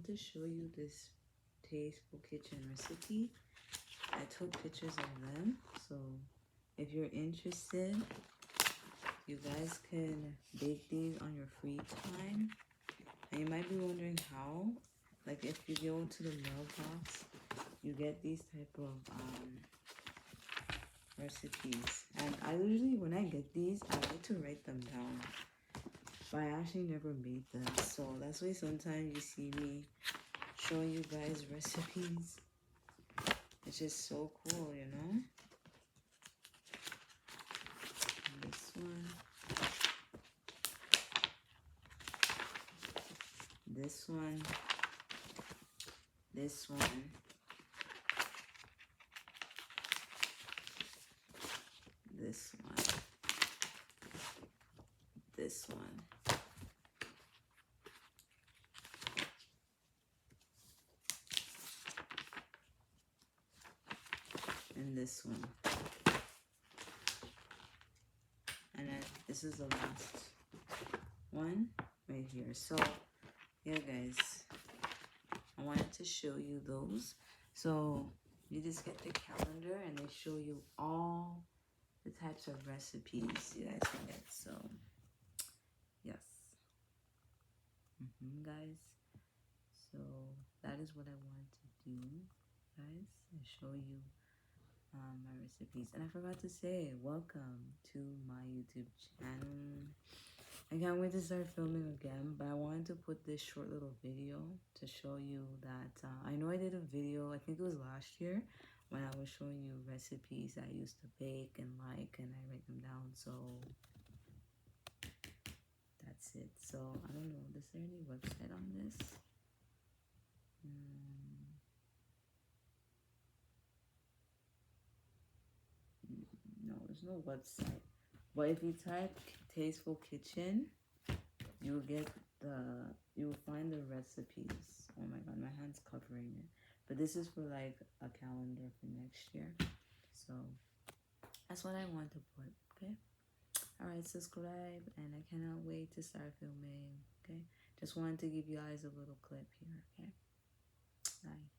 to show you this Tasteful Kitchen recipe. I took pictures of them, so if you're interested, you guys can bake these on your free time. And you might be wondering how. Like if you go to the mailbox, you get these type of recipes. And I usually, when I get these, I like to write them down. But I actually never made them. So that's why sometimes you see me showing you guys recipes. It's just so cool, you know? This one. This one. This one. This one. This one. And this one. And then this is the last one right here. So yeah, guys, I wanted to show you those. So you just get the calendar and they show you all the types of recipes you guys can get. So yes, guys, so that is what I wanted to do, guys, and show you my recipes. And I forgot to say welcome to my YouTube channel. I can't wait to start filming again, but I wanted to put this short little video to show you that I know I did a video, I think it was last year, when I was showing you recipes I used to bake and like, and I write them down. So that's it. So I don't know, is there any website on this? No, there's no website. But if you type Tasteful Kitchen, you'll find the recipes. Oh my god, my hand's covering it. But this is for like a calendar for next year. So that's what I want to put, okay? Alright, subscribe, and I cannot wait to start filming, okay? Just wanted to give you guys a little clip here, okay? Bye.